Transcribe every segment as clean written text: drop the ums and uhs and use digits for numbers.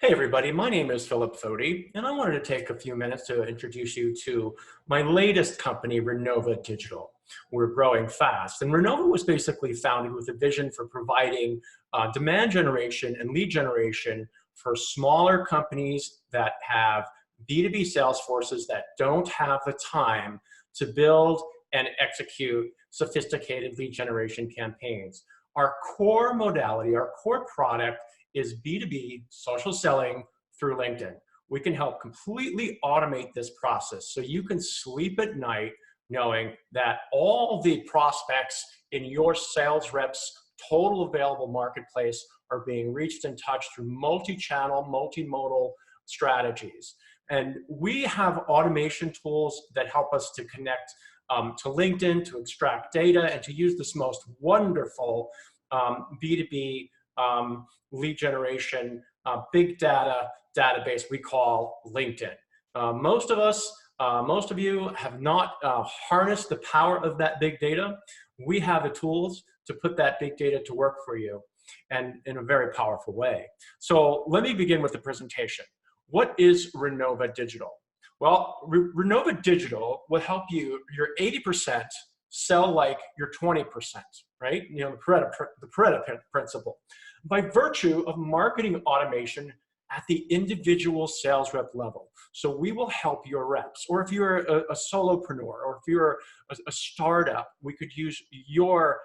Hey everybody, my name is Philip Foti, and I wanted to take a few minutes to introduce you to my latest company, Renova Digital. We're growing fast, and Renova was basically founded with a vision for providing demand generation and lead generation for smaller companies that have B2B sales forces that don't have the time to build and execute sophisticated lead generation campaigns. Our core modality, our core product is B2B social selling through LinkedIn. We can help completely automate this process so you can sleep at night knowing that all the prospects in your sales reps' total available marketplace are being reached and touched through multi-channel, multimodal strategies. And we have automation tools that help us to connect to LinkedIn, to extract data, and to use this most wonderful B2B lead generation big data database we call LinkedIn. Most of you have not harnessed the power of that big data. We have the tools to put that big data to work for you, and in a very powerful way. So let me begin with the presentation. What is Renova Digital? Well, Renova Digital will help you, your 80% sell like your 20%, right? You know, the Pareto principle. By virtue of marketing automation at the individual sales rep level. So we will help your reps, or if you're a solopreneur, or if you're a startup, we could use your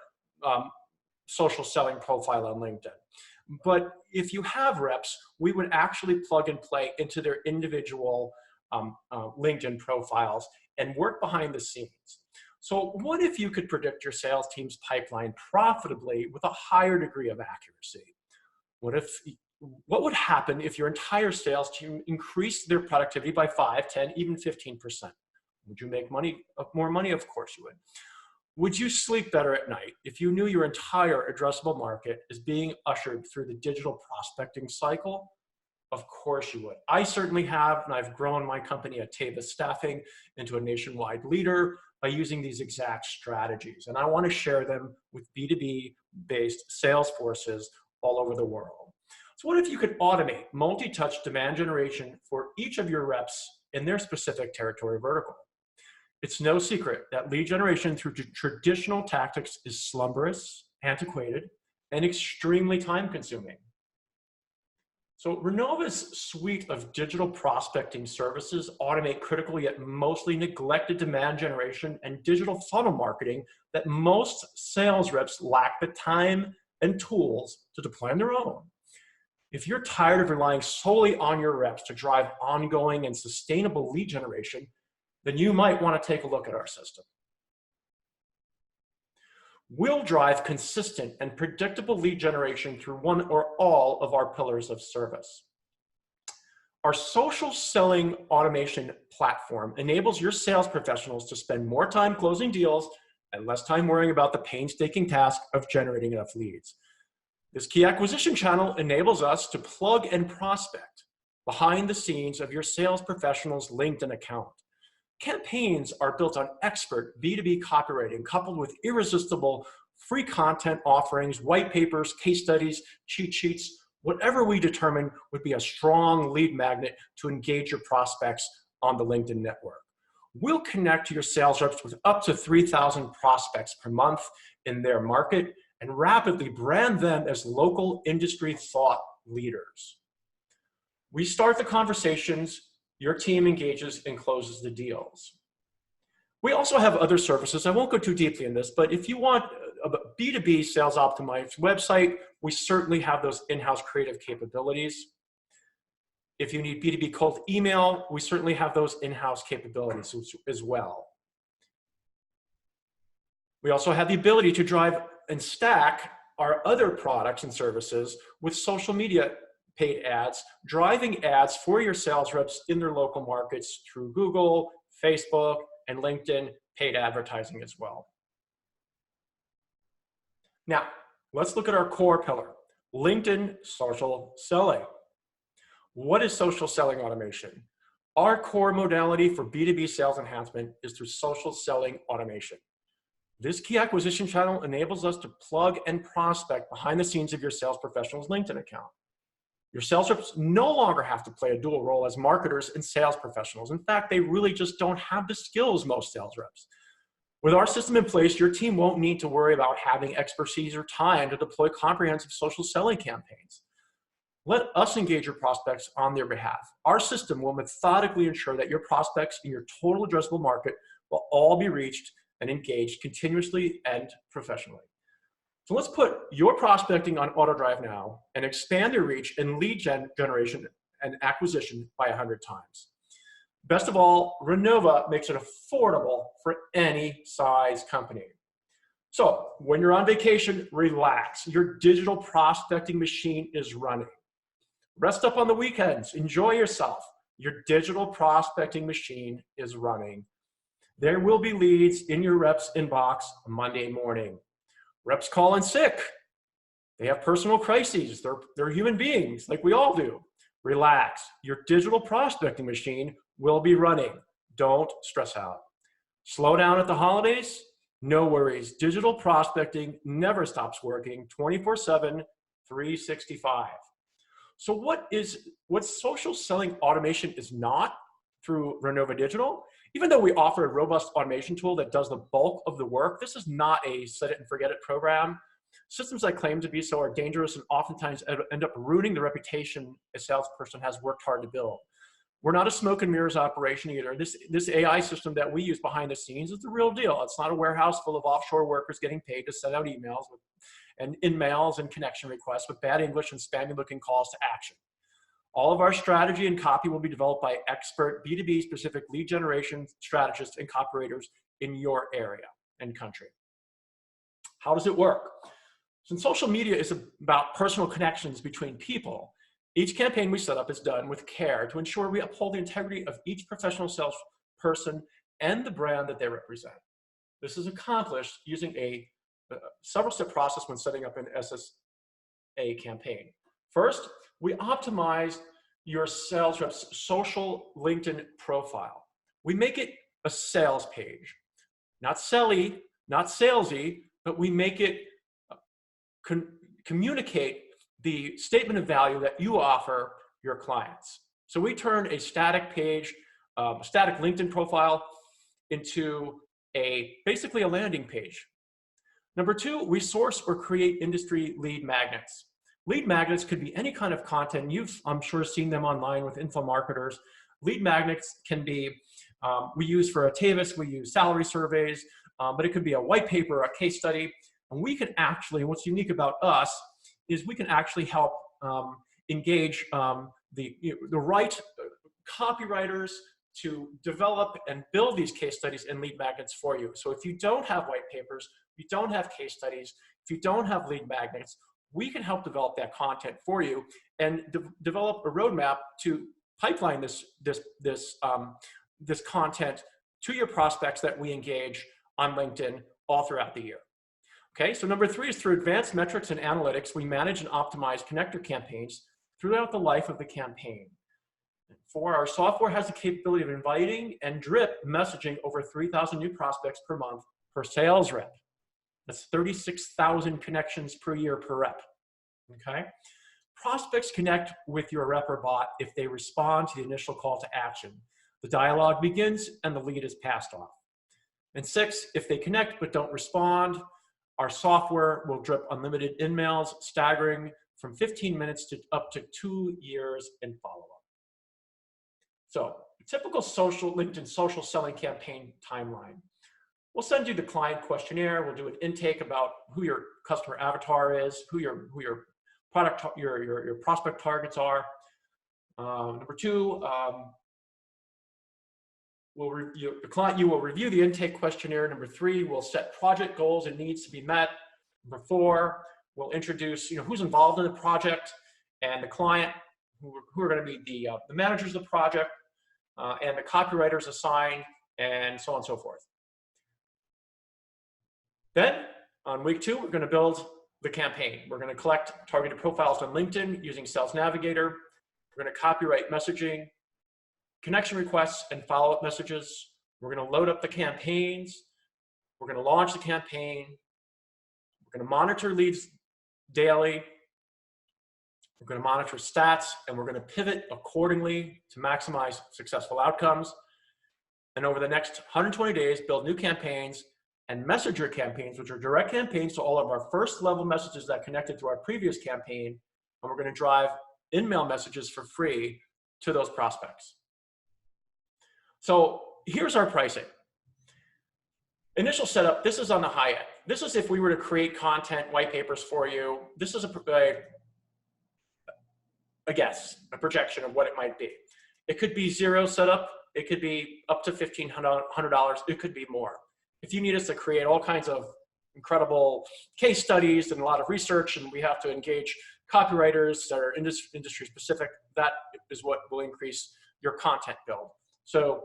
social selling profile on LinkedIn. But if you have reps, we would actually plug and play into their individual LinkedIn profiles and work behind the scenes. So what if you could predict your sales team's pipeline profitably with a higher degree of accuracy? What would happen if your entire sales team increased their productivity by 5, 10, even 15%? Would you make more money? Of course you would. Would you sleep better at night if you knew your entire addressable market is being ushered through the digital prospecting cycle? Of course you would. I certainly have, and I've grown my company at Teva Staffing into a nationwide leader by using these exact strategies. And I want to share them with B2B-based sales forces all over the world. So what if you could automate multi-touch demand generation for each of your reps in their specific territory vertical? It's no secret that lead generation through traditional tactics is slumberous, antiquated, and extremely time-consuming. So Renova's suite of digital prospecting services automate critical yet mostly neglected demand generation and digital funnel marketing that most sales reps lack the time and tools to deploy on their own. If you're tired of relying solely on your reps to drive ongoing and sustainable lead generation, then you might want to take a look at our system. We'll drive consistent and predictable lead generation through one or all of our pillars of service. Our social selling automation platform enables your sales professionals to spend more time closing deals and less time worrying about the painstaking task of generating enough leads. This key acquisition channel enables us to plug and prospect behind the scenes of your sales professional's LinkedIn account. Campaigns are built on expert B2B copywriting coupled with irresistible free content offerings, white papers, case studies, cheat sheets, whatever we determine would be a strong lead magnet to engage your prospects on the LinkedIn network. We'll connect your sales reps with up to 3,000 prospects per month in their market and rapidly brand them as local industry thought leaders. We start the conversations, your team engages and closes the deals. We also have other services. I won't go too deeply in this, but if you want a B2B sales optimized website, we certainly have those in-house creative capabilities. If you need B2B cold email, we certainly have those in-house capabilities as well. We also have the ability to drive and stack our other products and services with social media paid ads, driving ads for your sales reps in their local markets through Google, Facebook, and LinkedIn paid advertising as well. Now, let's look at our core pillar, LinkedIn social selling. What is social selling automation? Our core modality for B2B sales enhancement is through social selling automation. This key acquisition channel enables us to plug and prospect behind the scenes of your sales professional's LinkedIn account. Your sales reps no longer have to play a dual role as marketers and sales professionals. In fact, they really just don't have the skills, most sales reps. With our system in place, your team won't need to worry about having expertise or time to deploy comprehensive social selling campaigns. Let us engage your prospects on their behalf. Our system will methodically ensure that your prospects in your total addressable market will all be reached and engaged continuously and professionally. So let's put your prospecting on auto drive now and expand their reach and lead generation and acquisition by 100 times. Best of all, Renova makes it affordable for any size company. So when you're on vacation, relax. Your digital prospecting machine is running. Rest up on the weekends. Enjoy yourself. Your digital prospecting machine is running. There will be leads in your reps' inbox Monday morning. Reps call in sick. They have personal crises. They're human beings like we all do. Relax. Your digital prospecting machine will be running. Don't stress out. Slow down at the holidays? No worries. Digital prospecting never stops working 24/7, 365. So what social selling automation is not through Renova Digital? Even though we offer a robust automation tool that does the bulk of the work, this is not a set it and forget it program. Systems that claim to be so are dangerous and oftentimes end up ruining the reputation a salesperson has worked hard to build. We're not a smoke and mirrors operation either. This AI system that we use behind the scenes is the real deal. It's not a warehouse full of offshore workers getting paid to send out emails and in-mails and connection requests with bad English and spammy looking calls to action. All of our strategy and copy will be developed by expert B2B specific lead generation strategists and copywriters in your area and country. How does it work? Since social media is about personal connections between people, each campaign we set up is done with care to ensure we uphold the integrity of each professional salesperson and the brand that they represent. This is accomplished using a several-step process when setting up an SSA campaign. First, we optimize your sales rep's social LinkedIn profile. We make it a sales page, not selly, not salesy, but we make it communicate the statement of value that you offer your clients. So we turn a static page, static LinkedIn profile into basically a landing page. Number two, we source or create industry lead magnets. Lead magnets could be any kind of content. You've, I'm sure, seen them online with info marketers. Lead magnets can be, we use for Atavis, we use salary surveys, but it could be a white paper, a case study. And we can actually, what's unique about us is we can actually help engage the right copywriters to develop and build these case studies and lead magnets for you. So if you don't have white papers, if you don't have case studies, if you don't have lead magnets, we can help develop that content for you and develop a roadmap to pipeline this content to your prospects that we engage on LinkedIn all throughout the year. Okay, so number three is through advanced metrics and analytics, we manage and optimize connector campaigns throughout the life of the campaign. Four, our software has the capability of inviting and drip messaging over 3,000 new prospects per month per sales rep. That's 36,000 connections per year per rep, okay? Prospects connect with your rep or bot if they respond to the initial call to action. The dialogue begins and the lead is passed off. And six, if they connect but don't respond, our software will drip unlimited in-mails, staggering from 15 minutes to up to 2 years in follow-up. So, typical LinkedIn social selling campaign timeline. We'll send you the client questionnaire. We'll do an intake about who your customer avatar is, who your product, your prospect targets are. Number two, you will review the intake questionnaire. Number three, we'll set project goals and needs to be met. Number four, we'll introduce who's involved in the project and the client, who are going to be the managers of the project and the copywriters assigned, and so on and so forth. Then on week two, we're going to build the campaign. We're going to collect targeted profiles on LinkedIn using Sales Navigator. We're going to copyright messaging, connection requests, and follow-up messages. We're going to load up the campaigns. We're going to launch the campaign. We're going to monitor leads daily. We're going to monitor stats, and we're going to pivot accordingly to maximize successful outcomes. And over the next 120 days, build new campaigns and messenger campaigns, which are direct campaigns to all of our first level messages that connected to our previous campaign. And we're going to drive in-mail messages for free to those prospects. So here's our pricing. Initial setup, this is on the high end. This is if we were to create content, white papers for you. This is a guess, a projection of what it might be. It could be zero setup. It could be up to $1,500. It could be more. If you need us to create all kinds of incredible case studies and a lot of research, and we have to engage copywriters that are industry specific, that is what will increase your content build. So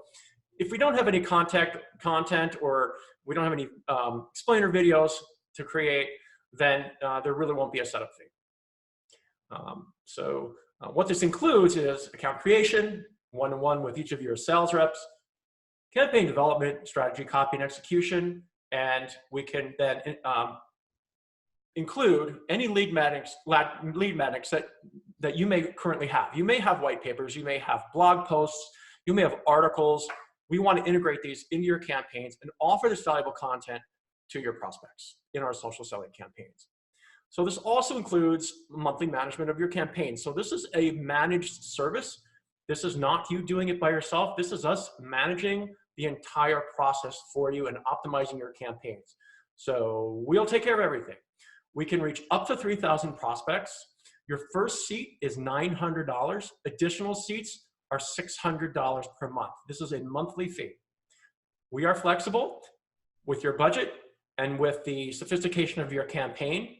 if we don't have any content or we don't have any explainer videos to create, then there really won't be a setup fee. What this includes is account creation, one-on-one with each of your sales reps, campaign development, strategy, copy, and execution, and we can then include any lead magnets that you may currently have. You may have white papers, you may have blog posts, you may have articles. We want to integrate these into your campaigns and offer this valuable content to your prospects in our social selling campaigns. So this also includes monthly management of your campaign. So this is a managed service. This is not you doing it by yourself. This is us managing the entire process for you and optimizing your campaigns. So we'll take care of everything. We can reach up to 3,000 prospects. Your first seat is $900. Additional seats are $600 per month. This is a monthly fee. We are flexible with your budget and with the sophistication of your campaign.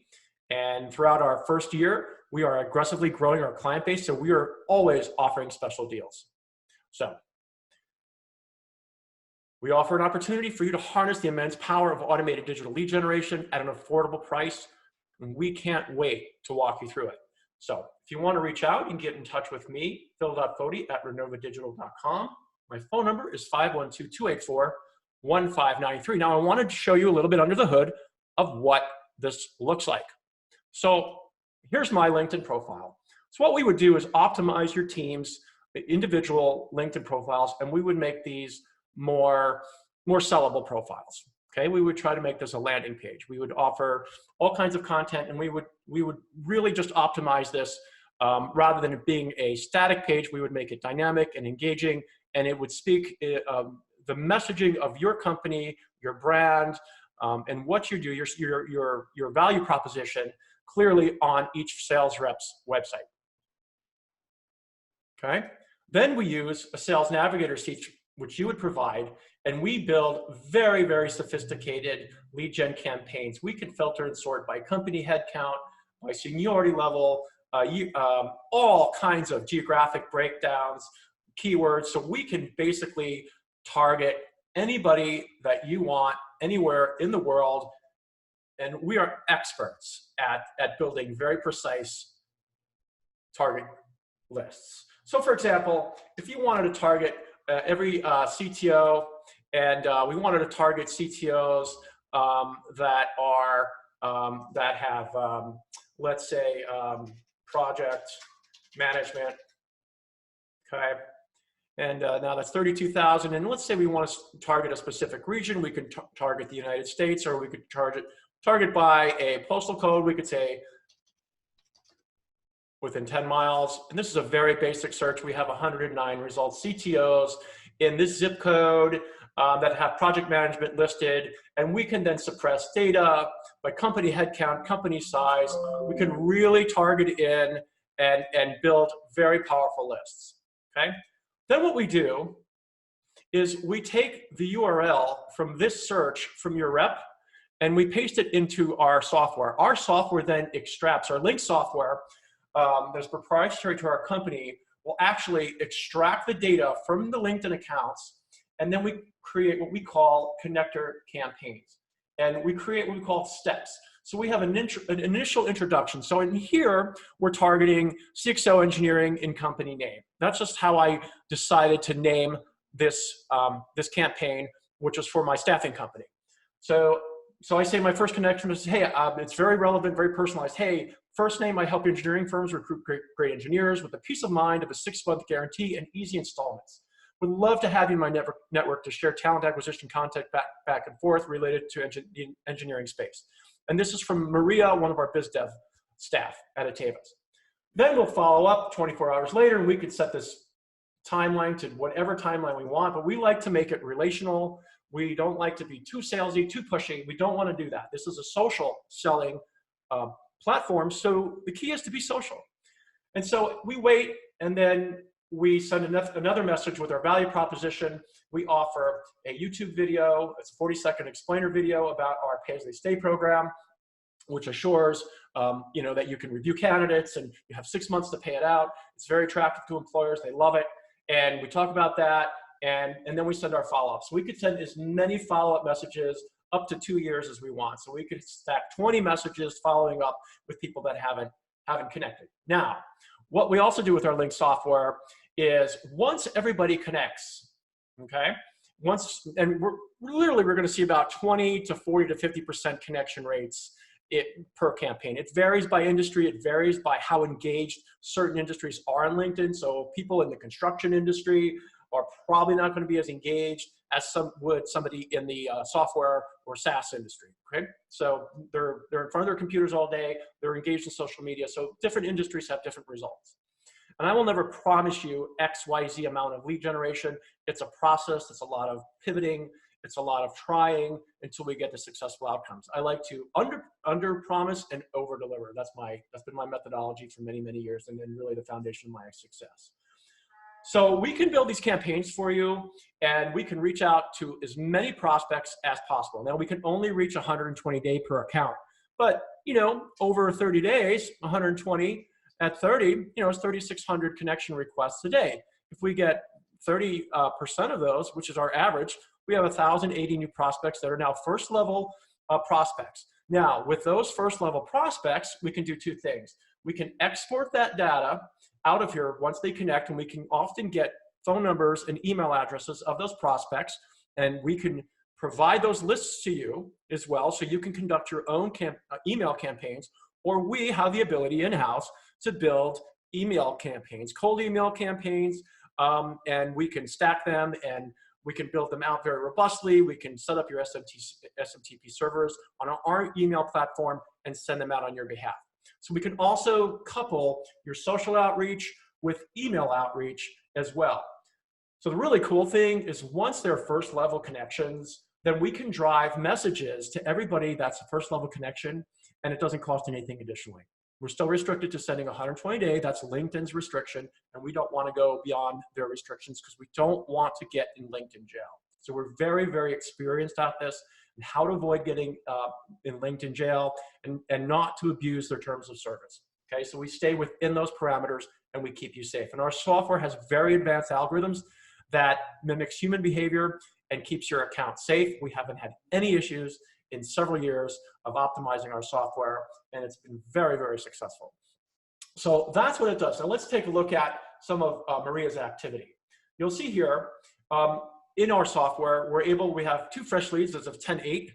And throughout our first year, we are aggressively growing our client base, so we are always offering special deals. So we offer an opportunity for you to harness the immense power of automated digital lead generation at an affordable price, and we can't wait to walk you through it. So if you want to reach out, you can get in touch with me, phil.foti@renovadigital.com. My phone number is 512-284-1593. Now, I wanted to show you a little bit under the hood of what this looks like. So here's my LinkedIn profile. So what we would do is optimize your team's individual LinkedIn profiles, and we would make these more sellable profiles. Okay, we would try to make this a landing page. We would offer all kinds of content, and we would really just optimize this rather than it being a static page. We would make it dynamic and engaging, and it would speak the messaging of your company, your brand, and what you do, your value proposition clearly on each sales rep's website. Okay, then we use a sales navigator seat, which you would provide, and we build very, very sophisticated lead gen campaigns. We can filter and sort by company headcount, by seniority level, all kinds of geographic breakdowns, keywords. So we can basically target anybody that you want anywhere in the world. And we are experts at building very precise target lists. So for example, if you wanted to target every CTO, and we wanted to target CTOs that have, let's say, project management, okay? And now that's 32,000. And let's say we want to target a specific region. We could target the United States, or we could target by a postal code. We could say within 10 miles. And this is a very basic search. We have 109 results. CTOs in this zip code that have project management listed. And we can then suppress data by company headcount, company size. We can really target in and build very powerful lists, okay? Then what we do is we take the URL from this search from your rep, and we paste it into our software. Our software then extracts, our link software that's proprietary to our company will actually extract the data from the LinkedIn accounts, and then we create what we call connector campaigns. And we create what we call steps. So we have an initial introduction. So in here, we're targeting CXO engineering in company name. That's just how I decided to name this, this campaign, which is for my staffing company. So I say my first connection is, hey, it's very relevant, very personalized. Hey, First name, I help engineering firms recruit great engineers with the peace of mind of a 6-month guarantee and easy installments. Would love to have you in my network to share talent acquisition content back and forth related to the engineering space. And this is from Maria, one of our biz dev staff at Atavas. Then we'll follow up 24 hours later, and we could set this timeline to whatever timeline we want, but we like to make it relational. We don't like to be too salesy, too pushy. We don't want to do that. This is a social selling platform, so the key is to be social. And so we wait, and then we send another message with our value proposition. We offer a YouTube video. It's a 40-second explainer video about our Pay As They Stay program, which assures that you can review candidates and you have 6 months to pay it out. It's very attractive to employers. They love it. And we talk about that, and then we send our follow-ups. So we could send as many follow-up messages up to 2 years as we want. So we could stack 20 messages following up with people that haven't connected. Now, what we also do with our link software is once everybody connects, okay, and we're going to see about 20 to 40 to 50% connection rates per campaign. It varies by industry. It varies by how engaged certain industries are on LinkedIn. So people in the construction industry are probably not going to be as engaged as somebody in the software or SaaS industry. Okay, so they're in front of their computers all day. They're engaged in social media. So different industries have different results. And I will never promise you X, Y, Z amount of lead generation. It's a process. It's a lot of pivoting. It's a lot of trying until we get to successful outcomes. I like to under promise and over deliver. That's been my methodology for many, many years, and then really the foundation of my success. So we can build these campaigns for you, and we can reach out to as many prospects as possible. Now we can only reach 120 days per account, but over 30 days, 120 at 30, it's 3,600 connection requests a day. If we get 30% of those, which is our average, we have 1,080 new prospects that are now first level prospects. Now, with those first level prospects, we can do two things. We can export that data out of here once they connect, and we can often get phone numbers and email addresses of those prospects, and we can provide those lists to you as well, so you can conduct your own email campaigns, or we have the ability in-house to build email campaigns, cold email campaigns, and we can stack them, and we can build them out very robustly. We can set up your SMTP servers on our email platform and send them out on your behalf. So we can also couple your social outreach with email outreach as well. So the really cool thing is once they're first level connections, then we can drive messages to everybody that's a first level connection, and it doesn't cost anything additionally. We're still restricted to sending 120 days. That's LinkedIn's restriction, and we don't want to go beyond their restrictions because we don't want to get in LinkedIn jail. So we're very, very experienced at this and how to avoid getting in LinkedIn jail and not to abuse their terms of service. Okay, so we stay within those parameters and we keep you safe. And our software has very advanced algorithms that mimics human behavior and keeps your account safe. We haven't had any issues in several years of optimizing our software, and it's been very, very successful. So that's what it does. Now let's take a look at some of Maria's activity. You'll see here in our software, we have 2 fresh leads as of 10/8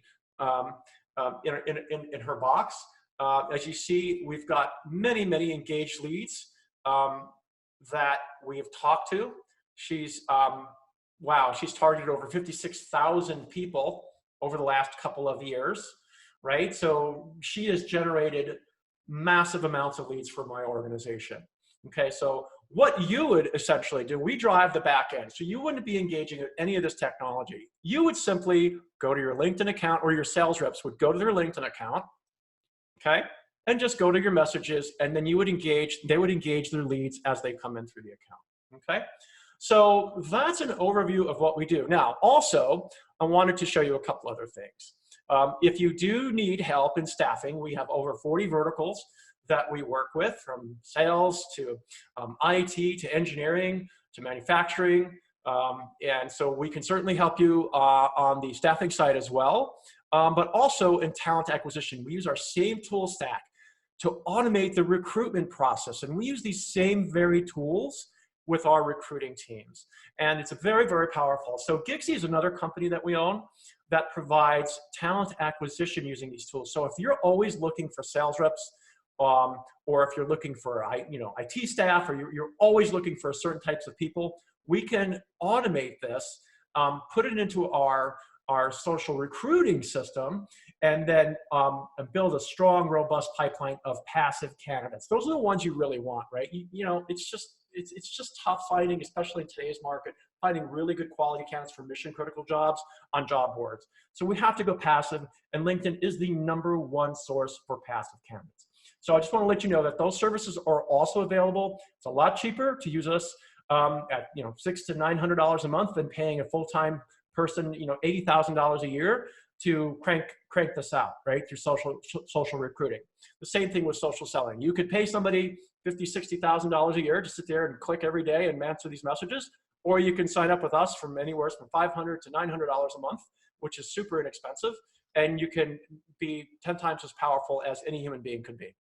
in her box. As you see, we've got many, many engaged leads that we've talked to. She's targeted over 56,000 people over the last couple of years, right? So she has generated massive amounts of leads for my organization. Okay, so what you would essentially do, we drive the back end. So you wouldn't be engaging in any of this technology. You would simply go to your LinkedIn account, or your sales reps would go to their LinkedIn account, okay, and just go to your messages, and then they would engage their leads as they come in through the account, okay? So that's an overview of what we do. Now, also, I wanted to show you a couple other things. If you do need help in staffing, we have over 40 verticals that we work with, from sales to IT to engineering to manufacturing. And so we can certainly help you on the staffing side as well, but also in talent acquisition. We use our same tool stack to automate the recruitment process. And we use these same very tools with our recruiting teams. And it's very, very powerful. So Gixxy is another company that we own that provides talent acquisition using these tools. So if you're always looking for sales reps or if you're looking for IT staff, or you're always looking for certain types of people, we can automate this, put it into our social recruiting system, and then build a strong, robust pipeline of passive candidates. Those are the ones you really want, right? It's just tough finding, especially in today's market, finding really good quality candidates for mission critical jobs on job boards. So we have to go passive, and LinkedIn is the #1 source for passive candidates. So I just want to let you know that those services are also available. It's a lot cheaper to use us at $600 to $900 a month than paying a full-time person $80,000 a year to crank this out, right, through social recruiting. The same thing with social selling. You could pay somebody $50,000, $60,000 a year to sit there and click every day and answer these messages, or you can sign up with us from anywhere from $500 to $900 a month, which is super inexpensive, and you can be 10 times as powerful as any human being could be.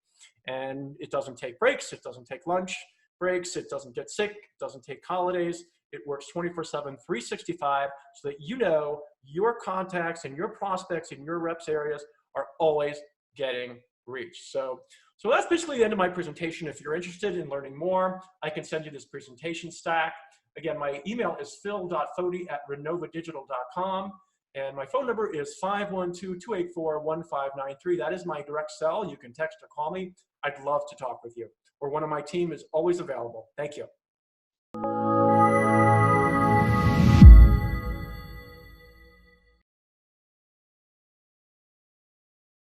And it doesn't take breaks, it doesn't take lunch breaks, it doesn't get sick, it doesn't take holidays. It works 24/7, 365, so that your contacts and your prospects in your reps areas are always getting reached. So that's basically the end of my presentation. If you're interested in learning more, I can send you this presentation stack. Again, my email is phil.foti@renovadigital.com, and my phone number is 512-284-1593. That is my direct cell. You can text or call me. I'd love to talk with you, or one of my team is always available. Thank you.